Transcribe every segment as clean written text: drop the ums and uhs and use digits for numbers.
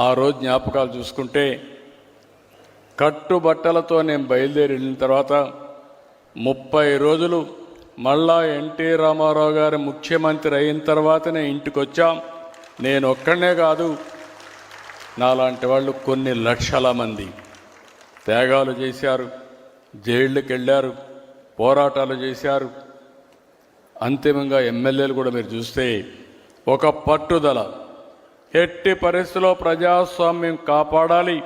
ఆ రోజు జ్ఞాపకాలు చూసుకుంటే కట్టుబట్టలతో నేను బయలుదేరి వెళ్ళిన తర్వాత 30 రోజులు మళ్ళా ఎన్టీ రామారావు గారు ముఖ్యమంత్రి అయిన తర్వాతనే ఇంటికి వచ్చాం. నేను ఒక్కడనే కాదు, నాలాంటి వాళ్ళు కొన్ని లక్షల మంది త్యాగాలు చేశారు, జైళ్ళకి వెళ్ళారు, పోరాటాలు చేశారు. అంతిమంగా ఎమ్మెల్యేలు కూడా మీరు చూస్తే ఒక పట్టుదల, ఎట్టి పరిస్థితుల్లో ప్రజాస్వామ్యం కాపాడాలి,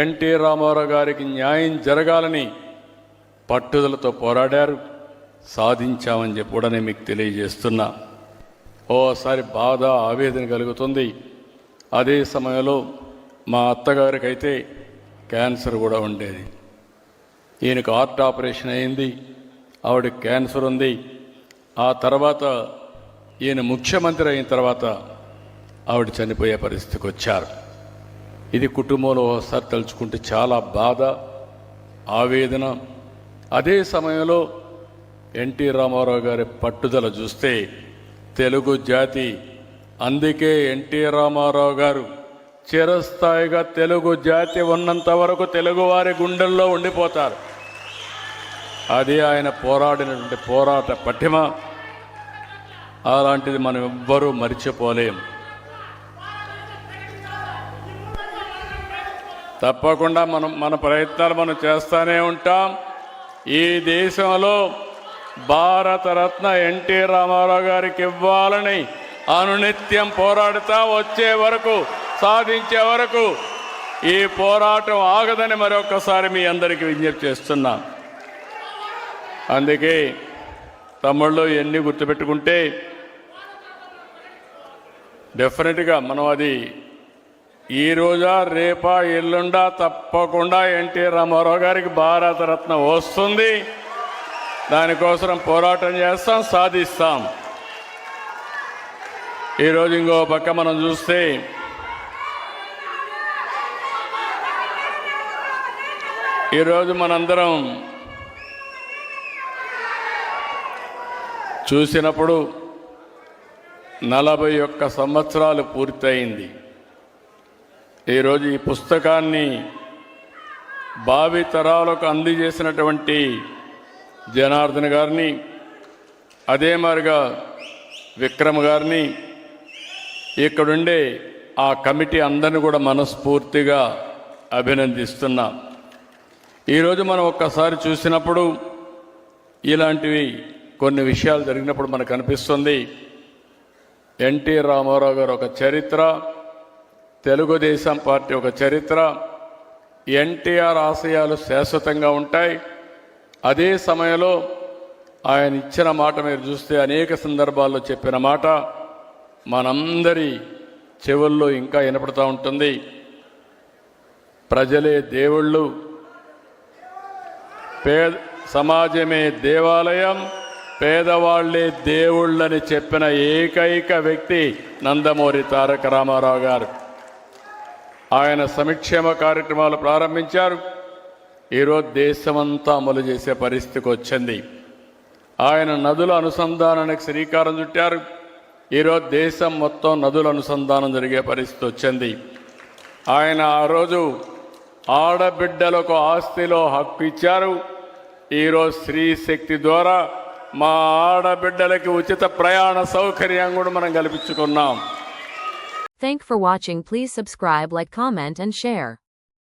ఎన్టీ రామారావు గారికి న్యాయం జరగాలని పట్టుదలతో పోరాడారు. సాధించామని చెప్పి కూడా నేను మీకు తెలియజేస్తున్నా. ఓసారి బాధ, ఆవేదన కలుగుతుంది. అదే సమయంలో మా అత్తగారికి అయితే క్యాన్సర్ కూడా ఉండేది. ఈయనకు హార్ట్ ఆపరేషన్ అయింది, ఆవిడకి క్యాన్సర్ ఉంది. ఆ తర్వాత ఈయన ముఖ్యమంత్రి అయిన తర్వాత ఆవిడ చనిపోయే పరిస్థితికి వచ్చారు. ఇది కుటుంబంలో ఒకసారి తలుచుకుంటే చాలా బాధ, ఆవేదన. అదే సమయంలో ఎన్టీ రామారావు గారి పట్టుదల చూస్తే తెలుగు జాతి, అందుకే ఎన్టీ రామారావు గారు చిరస్థాయిగా తెలుగు జాతి ఉన్నంత వరకు తెలుగువారి గుండెల్లో ఉండిపోతారు. అది ఆయన పోరాడినటువంటి పోరాట పటిమ. అలాంటిది మనం ఎవ్వరూ మర్చిపోలేం. తప్పకుండా మన ప్రయత్నాలు మనం చేస్తూనే ఉంటాం. ఈ దేశంలో భారతరత్న ఎన్టీ రామారావు గారికి ఇవ్వాలని అనునిత్యం పోరాడుతా వచ్చే వరకు, సాధించే వరకు ఈ పోరాటం ఆగదని మరొకసారి మీ అందరికీ విజ్ఞప్తి చేస్తున్నా. అందుకే తమ్ముళ్ళు ఎన్ని గుర్తుపెట్టుకుంటే డెఫినెట్గా మనం అది ఈ రోజా రేపా ఎల్లుండా తప్పకుండా ఎన్టీ రామారావు గారికి భారతరత్న వస్తుంది. దానికోసం పోరాటం చేస్తాం, సాధిస్తాం. ఈరోజు ఇంకో పక్క మనం చూస్తే ఈరోజు మనందరం చూసినప్పుడు 41 సంవత్సరాలు పూర్తయింది. ఈరోజు ఈ పుస్తకాన్ని భావి తరాలకు అందజేసినటువంటి జనార్దన్ గారిని, అదే మాదిరిగా విక్రమ్ గారిని, ఇక్కడుండే ఆ కమిటీ అందరిని కూడా మనస్ఫూర్తిగా అభినందిస్తున్నా. ఈరోజు మనం ఒక్కసారి చూసినప్పుడు ఇలాంటివి కొన్ని విషయాలు జరిగినప్పుడు మనకు అనిపిస్తుంది ఎన్టీ రామారావు గారు ఒక చరిత్ర, తెలుగుదేశం పార్టీ ఒక చరిత్ర. ఎన్టీఆర్ ఆశయాలు శాశ్వతంగా ఉంటాయి. అదే సమయంలో ఆయన ఇచ్చిన మాట మీరు చూస్తే అనేక సందర్భాల్లో చెప్పిన మాట మనందరి చెవుల్లో ఇంకా వినపడుతూ ఉంటుంది. ప్రజలే దేవుళ్ళు, సమాజమే దేవాలయం, పేదవాళ్లే దేవుళ్ళని చెప్పిన ఏకైక వ్యక్తి నందమూరి తారక రామారావు గారు. ఆయన సంక్షేమ కార్యక్రమాలు ప్రారంభించారు. ఈరోజు దేశమంతా అమలు చేసే పరిస్థితికి వచ్చింది. ఆయన నదుల అనుసంధానానికి శ్రీకారం చుట్టారు. ఈరోజు దేశం మొత్తం నదుల అనుసంధానం జరిగే పరిస్థితి వచ్చింది. ఆయన ఆ రోజు ఆడబిడ్డలకు ఆస్తిలో హక్కు ఇచ్చారు. ఈరోజు స్త్రీ శక్తి ద్వారా మా ఆడబిడ్డలకి ఉచిత ప్రయాణ సౌకర్యం కూడా మనం కల్పించుకున్నాం. Thank for watching. Please subscribe, like, comment and share.